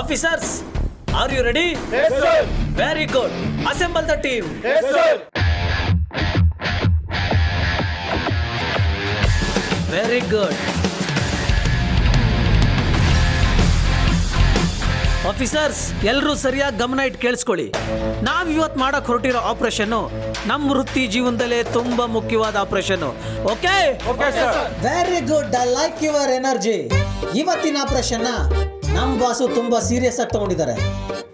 Officers, are you ready? Yes, sir. Very good. Assemble the team. Yes, sir. Very good. Officers, ಎಲ್ಲರೂ ಸರಿಯಾಗಿ ಗಮನ ಇಟ್ಟು ಕೇಳಿಸ್ಕೊಳ್ಳಿ. ನಾವ್ ಇವತ್ತು ಮಾಡಕ್ ಹೊರಟಿರೋ ಆಪರೇಷನ್ ನಮ್ಮ ವೃತ್ತಿ ಜೀವನದಲ್ಲೇ ತುಂಬಾ ಮುಖ್ಯವಾದ operation. Okay? Very good. I like your energy. ಇವತ್ತಿನ ಆಪರೇಷನ್ ನಮ್ಮ ಬಾಸು ತುಂಬಾ ಸೀರಿಯಸ್ ಆಗಿ ತಗೊಂಡಿದ್ದಾರೆ.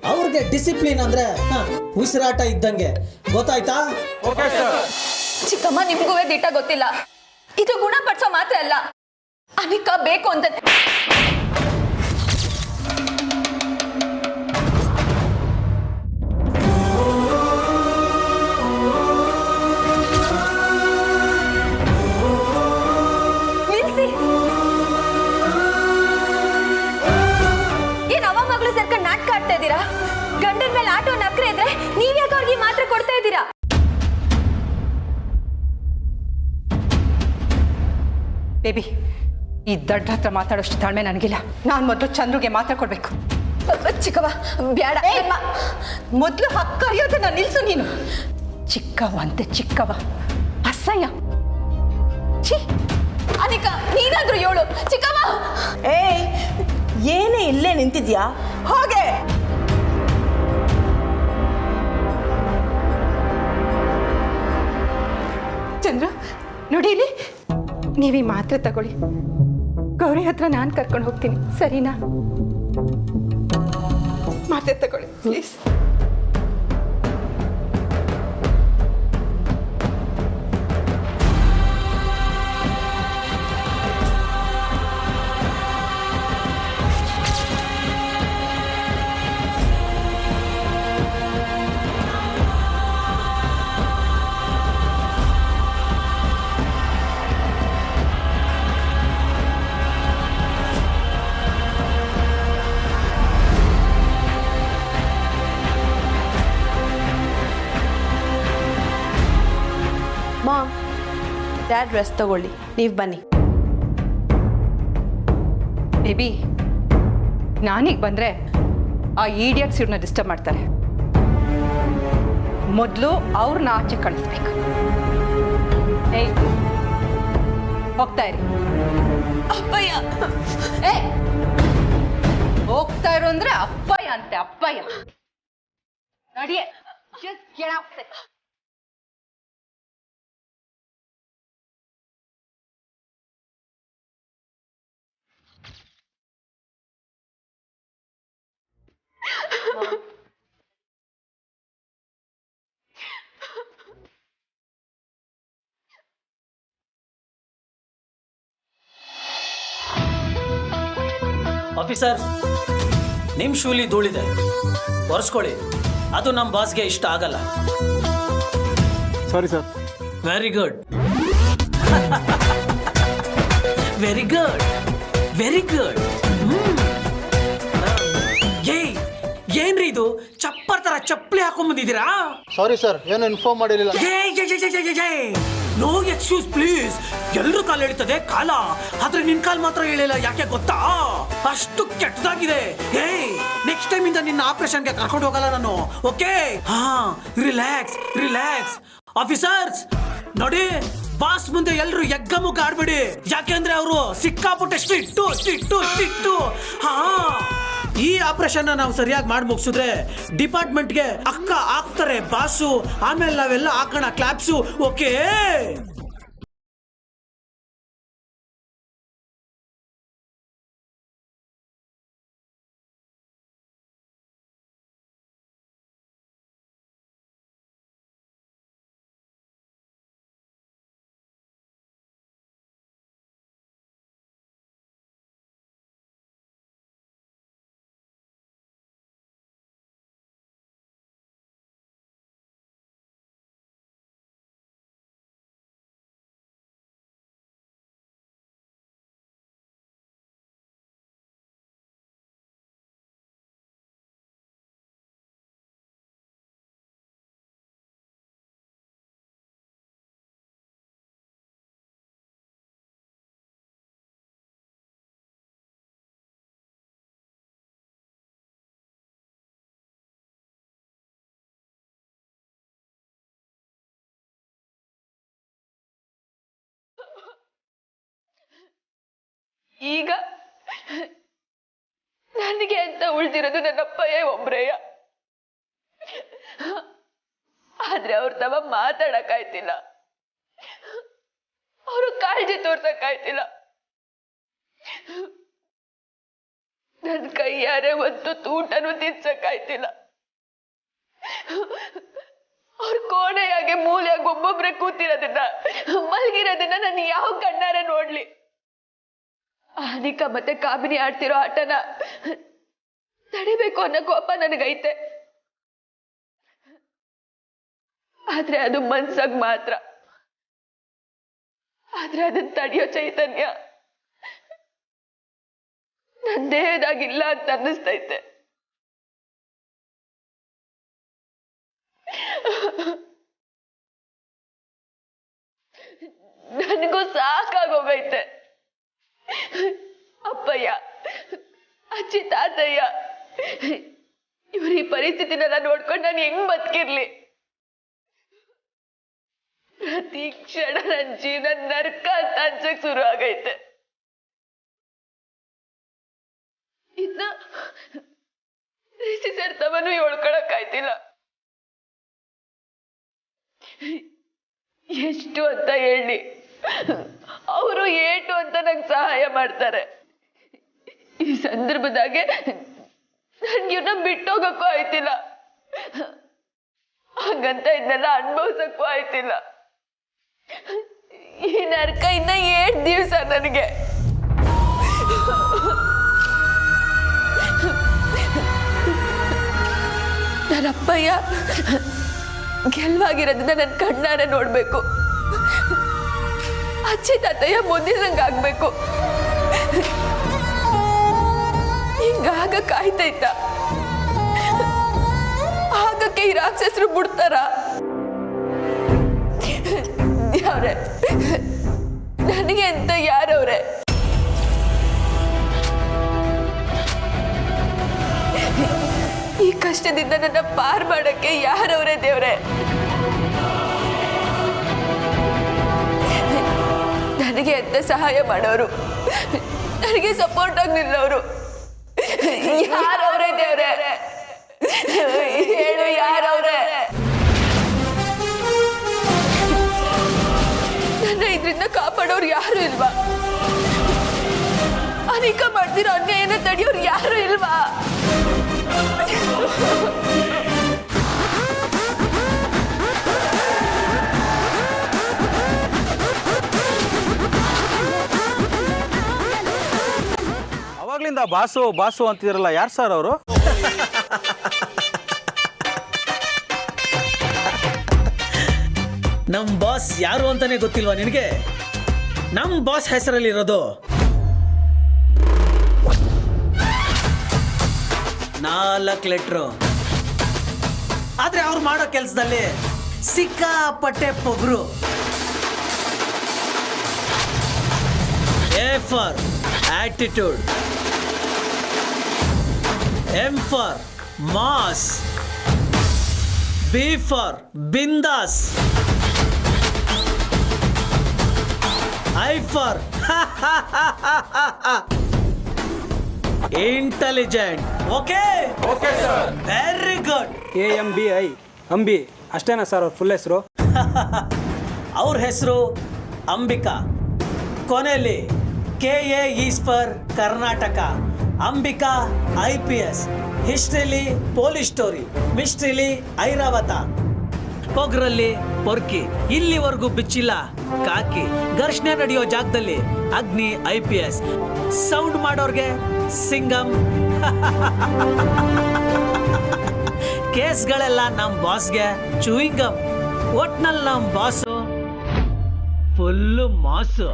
ಅವ್ರಿಗೆ ಡಿಸಿಪ್ಲಿನ್ ಅಂದ್ರೆ ಉಸಿರಾಟ ಇದ್ದಂಗೆ, ಗೊತ್ತಾಯ್ತಾ? ಚಿಕ್ಕಮ್ಮ, ನಿಮ್ಗೂ ದಿಟ್ಟ ಗೊತ್ತಿಲ್ಲ. ಇದು ಗುಣಪಡಿಸೋ ಮಾತ್ರ ಅಲ್ಲ, ಅನಿಕಾ ಬೇಕು ಅಂತ. ನಿಲ್ಸಿ. ಏನ್ ಅವ ಮಗಳು ಸೇರ್ಕೊಂಡು ನಾಟಕ ಆಡ್ತಾ ಇದ್ದೀರಾ? ಗಂಡನ ಮೇಲೆ ಆಟೋ ನಕ್ರೆ ಇದ್ರೆ ನೀವ್ಯಾಕೆ ಅವ್ರಿಗೆ ಮಾತ್ರ ಕೊಡ್ತಾ ಇದ್ದೀರಾ? ಬೇಬಿ, ಈ ದಡ್ಡ ಹತ್ರ ಮಾತಾಡೋಷ್ಟು ತಾಳ್ಮೆ ನನಗಿಲ್ಲ. ನಾನು ಮೊದಲು ಚಂದ್ರುಗೆ ಮಾತ್ರ ಕೊಡ್ಬೇಕು. ಚಿಕ್ಕವ ಬ್ಯಾಡ. ಮೊದಲು ಹಕ್ಕರಿಯೋದನ್ನ ನಿಲ್ಸು ನೀನು. ಚಿಕ್ಕವ ಅಂತೆ ಚಿಕ್ಕವ, ಅಸಹ್ಯ. ಛೀ, ಅನಿಕಾ, ನೀನಾದ್ರೂ ಹೇಳು. ಚಿಕ್ಕವ, ಏನೇ ಇಲ್ಲೇ ನಿಂತಿದ್ಯಾ? ಹೋಗೆ. ಚಂದ್ರ ನೋಡಿ ಇಲ್ಲಿ, ನೀವೀ ಮಾತ್ರೆ ತಗೊಳ್ಳಿ. ಗೌರಿ ಹತ್ರ ನಾನು ಕರ್ಕೊಂಡು ಹೋಗ್ತೀನಿ, ಸರಿನಾ? ಮಾತ್ರೆ ತಗೊಳ್ಳಿ ಪ್ಲೀಸ್. ಮಾಮ್, ಡ್ಯಾಡ್ ರೆಸ್ಟ್ ತಗೊಳ್ಳಿ, ನೀವು ಬನ್ನಿ. ಬೇಬಿ, ನಾನೀಗ ಬಂದರೆ ಆ ಈಡಿಯಟ್ಸ್ ಇವ್ರನ್ನ ಡಿಸ್ಟರ್ಬ್ ಮಾಡ್ತಾರೆ. ಮೊದಲು ಅವ್ರನ್ನ ಆಚೆ ಕಳಿಸ್ಬೇಕು. ಏಯ್, ಹೋಗ್ತಾ ಇರಿ. ಅಪ್ಪಯ್ಯ. ಏ, ಹೋಗ್ತಾ ಇರು ಅಂದ್ರೆ ಅಪ್ಪಯ್ಯ ಅಂತೆ, ಅಪ್ಪಯ್ಯ. ನಡಿಯೇ, ಜಸ್ಟ್ ಗೆಟ್ ಔಟ್. ಆಫೀಸರ್, ನಿಮ್ ಶೂಲಿ ಧೂಳಿದೆ, ಒರೆಸ್ಕೊಳ್ಳಿ. ಅದು ನಮ್ಮ ಬಾಸ್ಗೆ ಇಷ್ಟ ಆಗಲ್ಲ. Sorry sir. Very good. Very good, very good. ಏನ್ರಿ ಇದು? ಚಪ್ಪರ್ ತರ ಚಪ್ಪಲಿ ಹಾಕೊಂಡ್ ಬಂದಿದ್ದೀರಾ? ಸಾರಿ ಸರ್, ಏನು ಇನ್ಫಾರ್ಮ್ ಮಾಡಿರಲಿಲ್ಲ. No excuse please. ಎಲ್ರೂ ಕಾಲು ಎಳಿತದೆ ಕಾಲ, ಆದ್ರೆ ನಿನ್ ಕಾಲ್ ಮಾತ್ರ ಹೇಳಿಲ್ಲ. ಯಾಕೆ ಗೊತ್ತಾ? ಅಷ್ಟು ಕೆಟ್ಟದಾಗಿದೆ. ನೆಕ್ಸ್ಟ್ ಟೈಮ್ ಇಂದ ನಿನ್ನ ಆಪರೇಷನ್ಗೆ ಕರ್ಕೊಂಡು ಹೋಗಲ್ಲ ನಾನು. ಓಕೆ? ಹಾ, ರಿಲ್ಯಾಕ್ಸ್ ರಿಲ್ಯಾಕ್ಸ್. ಆಫೀಸರ್ಸ್ ನೋಡಿ, ಬಾಸ್ ಮುಂದೆ ಎಲ್ರು ಎಗ್ಗಮುಗ್ಗ ಆಡ್ಬೇಡಿ. ಯಾಕೆಂದ್ರೆ ಅವರು ಸಿಕ್ಕಾಪಟ್ಟೆ ಸ್ಟ್ರಿಕ್ಟು. ಹಾ, ಈ ಆಪರೇಷನ್ ನಾವು ಸರಿಯಾಗಿ ಮಾಡಿ ಮುಗಿಸಿದ್ರೆ ಡಿಪಾರ್ಟ್ಮೆಂಟ್ಗೆ ಅಕ್ಕ ಆಗ್ತಾರೆ ಬಾಸು. ಆಮೇಲೆ ನಾವೆಲ್ಲ ಹಾಕೋಣ ಕ್ಲಾಪ್ಸು. ಓಕೆ? ಈಗ ನನಗೆ ಅಂತ ಉಳ್ದಿರೋದು ನನ್ನಪ್ಪಯ್ಯ ಒಬ್ರೇಯ. ಆದ್ರೆ ಅವ್ರ ತವ ಮಾತಾಡಕ್ಕಾಯ್ತಿಲ್ಲ, ಅವರು ಕಾಳಜಿ ತೋರ್ಸಕ್ಕಾಯ್ತಿಲ್ಲ. ನನ್ ಕೈಯಾರೆ ಒಂದು ತೂಟನು ತಿನ್ಸಕ್ಕಾಯ್ತಿಲ್ಲ. ಅವ್ರ ಕೋಣೆಯಾಗೆ ಮೂಲೆಯಾಗಿ ಒಬ್ಬೊಬ್ರೆ ಕೂತಿರೋದನ್ನ, ಮಲಗಿರೋದನ್ನ ನಾನು ಯಾವ ಕಣ್ಣಾರೆ ನೋಡ್ಲಿ? ಆನಿಕಾ ಮತ್ತೆ ಕಾಮಿನಿ ಆಡ್ತಿರೋ ಆಟನ ತಡಿಬೇಕು ಅನ್ನೋ ಕೋಪ ನನಗೈತೆ. ಆದ್ರೆ ಅದು ಮನ್ಸಾಗ್ ಮಾತ್ರ. ಆದ್ರೆ ಅದನ್ನ ತಡೆಯೋ ಚೈತನ್ಯ ನನ್ನ ದೇಹದಾಗಿಲ್ಲ ಅಂತ ಅನ್ನಿಸ್ತೈತೆ. ನನಗೂ ಸಾಕಾಗೋಗೈತೆ. ಅಪ್ಪಯ್ಯ, ಅಜ್ಜಿ, ತಾತಯ್ಯ ಇವ್ರ ಈ ಪರಿಸ್ಥಿತಿನೆಲ್ಲ ನೋಡ್ಕೊಂಡು ನಾನು ಹೆಂಗ್ ಬದುಕಿರ್ಲಿ? ಪ್ರತಿ ಕ್ಷಣ ನನ್ನ ಜೀವನ ನರ್ಕ ಅಂತ ಅನ್ಸಕ್ ಶುರು ಆಗೈತೆ. ಇನ್ನ ಸೇರ್ತವನು ಹೇಳ್ಕೊಳಕ್ಕಾಯ್ತಿಲ್ಲ. ಎಷ್ಟು ಅಂತ ಹೇಳಿ, ಅವರು ಏಟು ಅಂತ ನಂಗೆ ಸಹಾಯ ಮಾಡ್ತಾರೆ. ಈ ಸಂದರ್ಭದಾಗೆ ನನ್ಗೆ ಇವ್ನ ಬಿಟ್ಟೋಗಕ್ಕೂ ಆಯ್ತಿಲ್ಲ, ಹಾಗಂತ ಇದನ್ನೆಲ್ಲ ಅನುಭವಿಸಕ್ಕೂ ಆಯ್ತಿಲ್ಲ. ಈ ನರ್ಕ ಇನ್ನ 7 ದಿವಸ ನನಗೆ. ನನ್ನ ಅಪ್ಪಯ್ಯ ಗೆಲ್ವಾಗಿರೋದನ್ನ ನನ್ನ ಕಣ್ಣಾರೆ ನೋಡ್ಬೇಕು. ಅಜ್ಜಿ ತಾತಯ್ಯ ಮೊದಲಿನಂಗೆ ಆಗ್ಬೇಕು. ಹಿಂಗಾಗ ಕಾಯ್ತೈತ? ಆಗಕ್ಕೆ ಈ ರಾಕ್ಷಸರು ಬಿಡ್ತಾರ? ಯಾವ್ರೆ ನನಗೆ ಅಂತ ಯಾರವ್ರೆ? ಈ ಕಷ್ಟದಿಂದ ನನ್ನ ಪಾರ್ ಮಾಡಕ್ಕೆ ಯಾರವ್ರೆ ದೇವ್ರೆ? ನನಗೆ ಅಂತ ಸಹಾಯ ಮಾಡೋರು, ನನಗೆ ಸಪೋರ್ಟ್ ಆಗಿ ನಿಲ್ಲೋರು ಯಾರವ್ರೆ ದೇವ್ರೆ? ಹೇಳು, ಯಾರವ್ರೆ? ನನ್ನ ಇದರಿಂದ ಕಾಪಾಡೋರು ಯಾರು ಇಲ್ವಾ? ಅನಿಕಾ ಮಾಡ್ತಿರೋ ಅನ್ಯಾಯನ ತಡೆಯೋರು ಯಾರು ಇಲ್ವಾ? ಅವಾಗ್ಲಿಂದ ಬಾಸು ಬಾಸು ಅಂತಿದ್ರಲ್ಲ, ಯಾರು ಸರ್ ಅವರು? ನಮ್ ಬಾಸ್ ಯಾರು ಅಂತಾನೆ ಗೊತ್ತಿಲ್ವಾ ನಿನಗೆ? ನಮ್ ಬಾಸ್ ಹೆಸರಲ್ಲಿರೋದು 4 ಲೆಟ್ರು. ಆದ್ರೆ ಅವ್ರು ಮಾಡೋ ಕೆಲಸದಲ್ಲಿ ಸಿಕ್ಕಾಪಟ್ಟೆ Pogaru. A for attitude, M for mass, B for bindas, I for intelligent. Okay? Okay sir. Very good. AMBI Ambi ಅಷ್ಟೇನಾ ಸರ್ ಅವ್ರ ಫುಲ್ ಹೆಸರು? ಅವ್ರ ಹೆಸರು ಅಂಬಿಕಾ. ಕೊನೆಯಲ್ಲಿ KA is for Karnataka. Ambika IPS. Historically police story, mysteriously Airavata, ಪೊಗ್ರಲ್ಲಿ ಪೊರ್ಕಿ. ಇಲ್ಲಿವರೆಗೂ ಬಿಚ್ಚಿಲ್ಲ ಕಾಕಿ. ಘರ್ಷಣೆ ನಡೆಯೋ ಜಾಗದಲ್ಲಿ ಅಗ್ನಿ IPS. ಸೌಂಡ್ ಮಾಡೋರ್ಗೆ ಸಿಂಗಮ್. ಕೇಸ್ಗಳೆಲ್ಲ ನಮ್ ಬಾಸ್ಗೆ ಚೂಯಿಂಗಮ್. ಒಟ್ನಲ್ಲಿ ನಮ್ boss full mass.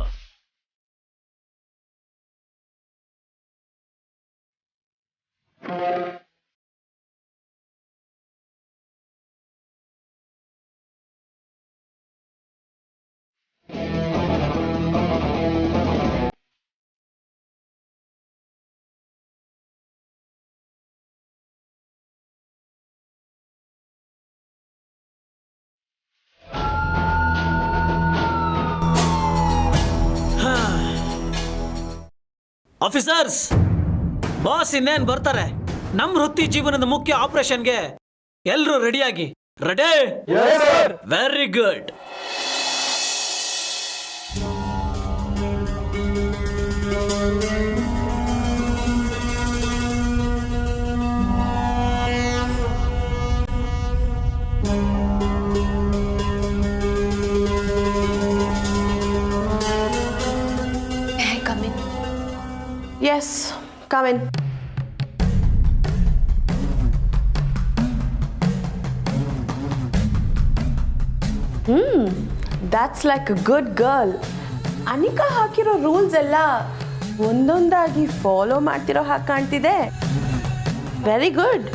Officers, boss ಇನ್ನೇನ್ ಬರ್ತಾರೆ. ನಮ್ ವೃತ್ತಿ ಜೀವನದ ಮುಖ್ಯ ಆಪರೇಷನ್ಗೆ ಎಲ್ರೂ ರೆಡಿಯಾಗಿ. Ready? Very good. Yes, come in. That's like a good girl. Anika ಹಾಕಿರೋ ರೂಲ್ಸ್ ಎಲ್ಲ ಒಂದೊಂದಾಗಿ ಫಾಲೋ ಮಾಡ್ತಿರೋ ಹಾಗೆ ಕಾಣ್ತಿದೆ. ವೆರಿ ಗುಡ್.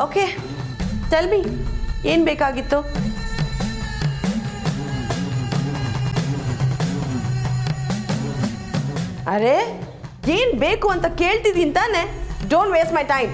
ಓಕೆ, ಟೆಲ್ ಮಿ, ಏನು ಬೇಕಾಗಿತ್ತು? ಅರೆ, ಏನ್ ಬೇಕು ಅಂತ ಕೇಳ್ತಿದ್ದೀನಿ ತಾನೆ. Don't waste my time.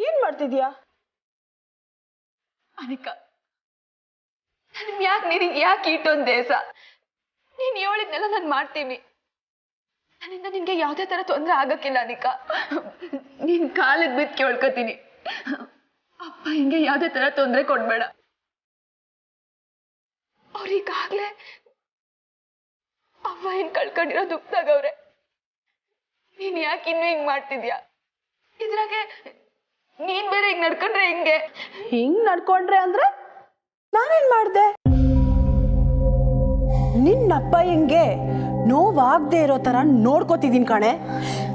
ಏನ್ ಮಾಡ್ತಿದ್ಯಾ ಅನಿಕಾ? ನಿನಗೆ ಯಾಕೆ ಇಟ್ಟೊಂದು ದೇಶ? ನೀನು ಹೇಳಿದ್ನೆಲ್ಲ ನಾನು ಮಾಡ್ತೀನಿ. ನನ್ನಿಂದ ನಿನ್ಗೆ ಯಾವುದೇ ತರ ತೊಂದರೆ ಆಗಕ್ಕಿಲ್ಲ ಅನಿಕಾ. ನೀನ್ ಕಾಲಿಗೆ ಬಿದ್ದು ಕೇಳ್ಕೊತೀನಿ, ಅಪ್ಪ ಹಿಂಗೆ ಯಾವುದೇ ತರ ತೊಂದರೆ ಕೊಡ್ಬೇಡ. ಅವ್ರೀಗಾಗ್ಲೇ ಅವ್ವ ಏನ್ ಕಳ್ಕೊಂಡಿರೋ ದುಃಖದಾಗವ್ರೆ. ನೀನ್ ಯಾಕೆ ಇನ್ನೂ ಹಿಂಗ್ ಮಾಡ್ತಿದ್ಯಾ? ಇದ್ರಾಗೆ ನೀನ್ ಬೇರೆ ಹಿಂಗ್ ನಡ್ಕೊಂಡ್ರೆ ಹಿಂಗೆ. ಹಿಂಗ್ ನಡ್ಕೊಂಡ್ರೆ ಅಂದ್ರೆ ನಾನೇನ್ ಮಾಡ್ದೆ? ನಿನ್ನಪ್ಪ ಹಿಂಗೆ ನೋವಾಗದೆ ಇರೋ ತರ ನೋಡ್ಕೋತಿದ್ದೀನಿ ಕಣೆ.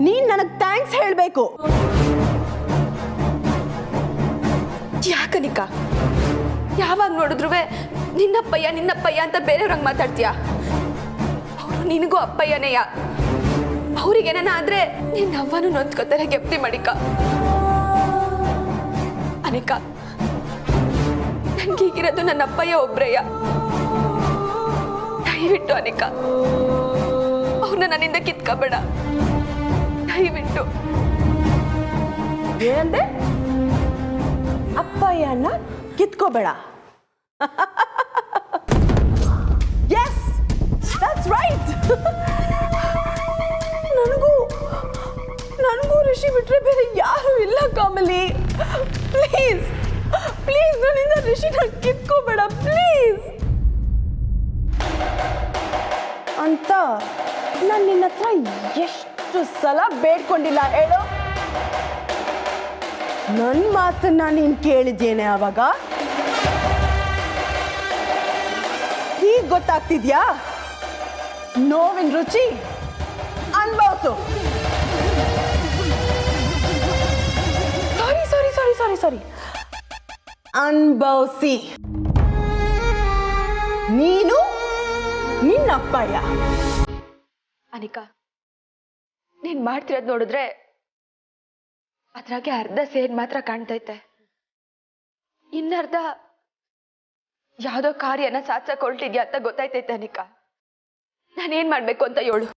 ನೀನ್ ನನಗ್ ಥ್ಯಾಂಕ್ಸ್ ಹೇಳ್ಬೇಕು. ಯಾಕನಿಕಾ ಯಾವಾಗ ನೋಡಿದ್ರು ನಿನ್ನಪ್ಪಯ್ಯ ಅಂತ ಬೇರೆಯವ್ರಂಗೆ ಮಾತಾಡ್ತೀಯ? ಅವರು ನಿನಗೂ ಅಪ್ಪಯ್ಯನೇಯ. ಅವ್ರಿಗೇನ ಆದ್ರೆ ನಿನ್ನ ಅವ್ವನು ನೊಂದ್ಕೋತಾರೆ. ಗೆಪ್ತಿ ಮಡಿಕ ಅನಿಕಾ, ನನ್ಗೀಗಿರೋದು ನನ್ನ ಅಪ್ಪಯ್ಯ ಒಬ್ರಯ್ಯ. ದಯವಿಟ್ಟು ಅನಿಕಾ ಅವ್ರನ್ನ ನನ್ನಿಂದ ಕಿತ್ಕೋಬೇಡ, ದಯವಿಟ್ಟು. ಏನಂದೆ? ಅಪ್ಪಯ್ಯನ ಕಿತ್ಕೋಬೇಡ. Yes, that's right. ನನಗೂ ಋಷಿ ಬಿಟ್ರೆ ಬೇರೆ ಯಾರು ಇಲ್ಲ ಕಾಮಲಿ. ಪ್ಲೀಸ್ ಪ್ಲೀಸ್ ನನ್ನಿಂದ ಋಷಿನ ಕಿತ್ಕೋಬೇಡ ಪ್ಲೀಸ್ ಅಂತ ನಾನು ನಿನ್ನ ಹತ್ರ ಎಷ್ಟು ಸಲ ಬೇಡ್ಕೊಂಡಿಲ್ಲ ಹೇಳು? ನನ್ನ ಮಾತನ್ನ ನೀನು ಕೇಳಿದ್ದೇನೆ ಆವಾಗ? ಈಗ ಗೊತ್ತಾಗ್ತಿದ್ಯಾ ನೋವಿನ ರುಚಿ? ಅನ್ಭವಿಸು. ಸಾರಿ ಅನ್ಭವಿಸಿ. ನೀನು ನಿನ್ನಪ್ಪಯ್ಯ. ಅನಿಕಾ, ನೀನ್ ಮಾಡ್ತಿರೋದ್ ನೋಡಿದ್ರೆ ಅದ್ರಾಗೆ ಅರ್ಧ ಸೇಡ್ ಮಾತ್ರ ಕಾಣ್ತೈತೆ. ಇನ್ನರ್ಧ ಯಾವ್ದೋ ಕಾರ್ಯನ ಸಾಧಿಸಕ್ ಹೊರಟಿದ್ಯಾ ಅಂತ ಗೊತ್ತಾಯ್ತೈತೆ. ಅನಿಕಾ, ನಾನೇನ್ ಮಾಡ್ಬೇಕು ಅಂತ ಹೇಳು.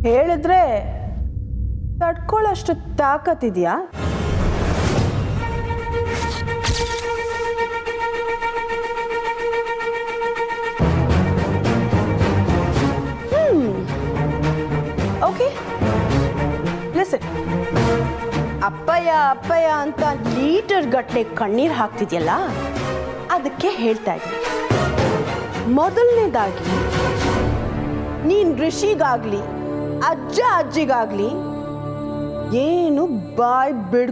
ಹೇಳಿದ್ರೆ ತಡ್ಕೊಳ್ಳೋಷ್ಟು ತಾಕತ್ತಿದ್ಯಾ? Okay, listen. ಅಪ್ಪಯ್ಯ ಅಂತ ಲೀಟರ್ ಗಟ್ಟಲೆ ಕಣ್ಣೀರು ಹಾಕ್ತಿದ್ಯಲ್ಲ, ಅದಕ್ಕೆ ಹೇಳ್ತಾ ಇದ್ದೀನಿ. ಮೊದಲನೇದಾಗಿ ನೀನ್ ಋಷಿಗಾಗ್ಲಿ ಅಜ್ಜಿಗಾಗ್ಲಿ ಏನು ಬಾಯ್ ಬಿಡ್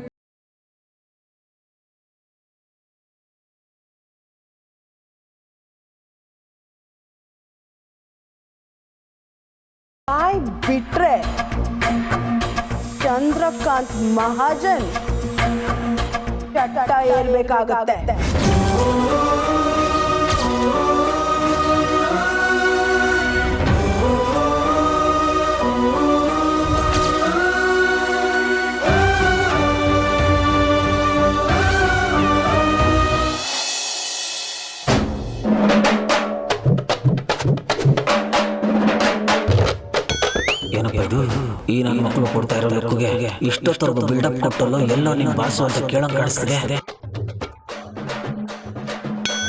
ಬಾಯ್ ಬಿಟ್ರೆ ಚಂದ್ರಕಾಂತ್ ಮಹಾಜನ್ ಚಟ ಏರ್ಬೇಕಾಗತ್ತೆ. ಏನಪ್ಪ ಇದು ಈ ನನ್ನ ಮಕ್ಕಳು ಕೊಡ್ತಾ ಇರೋ ಲುಕ್ಗೆ ಇಷ್ಟೊತ್ತವರೆಗೂ ಬಿಲ್ಡಪ್ ಕೊಟ್ಟಲ್ಲ ಎಲ್ಲೋ ನಿನ್ ಬಾಸು ಅಂತ ಕೇಳಂಗ್ ಕಾಣಿಸ್ತಿದೆ.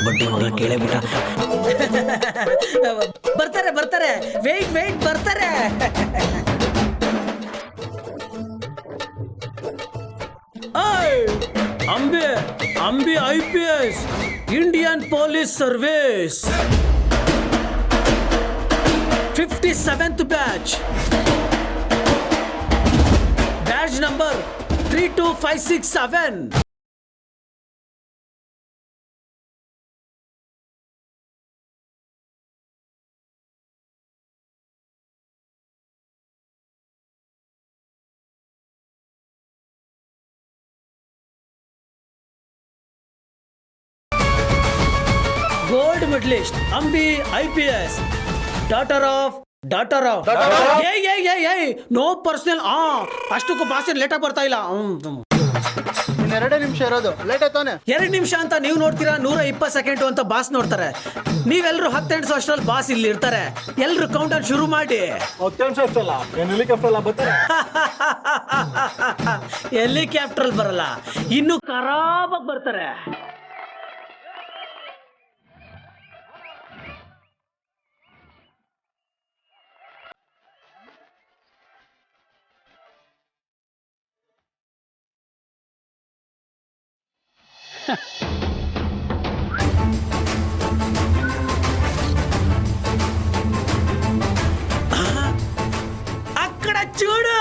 ಬಡ್ಡಿ ಮಗ ಕೇಳೇ ಬಿಟ್ಟ. ಬರ್ತಾರೆ ಬರ್ತಾರೆ, ವೇಟ್ ವೇಟ್ ಬರ್ತಾರೆ. Ambi Ambi IPS Indian police service 57th batch, batch number 32567. Gold medalist Ambi IPS, daughter of no personal. ಅಷ್ಟಕ್ಕೂ ಬಾಸ್ ಲೇಟ್ ಆಗಿ ಬರ್ತಾ ಇಲ್ಲ. ಇನ್ನು 2 ನಿಮಿಷ ಇರೋದು, ಲೇಟ್ ಆಯ್ತಾನೆ. 2 ನಿಮಿಷ ಅಂತ ನೀವು ನೋಡ್ತೀರಾ, 120 ಸೆಕೆಂಡ್ ಅಂತ ಬಾಸ್ ನೋಡ್ತಾರೆ. ನೀವೆಲ್ಲರೂ 10 ನಿಮಿಷ ಅಷ್ಟರಲ್ಲಿ ಬಾಸ್ ಇಲ್ಲಿ ಇರ್ತಾರೆ. ಎಲ್ರು ಕೌಂಟ್ ಡೌನ್ ಶುರು ಮಾಡಿ. ಹೆಲಿಕಾಪ್ಟರ್ ಬರಲ್ಲ, ಇನ್ನು ಖರಾಬಾಗಿ ಬರ್ತಾರೆ. అక్కడ చూడు,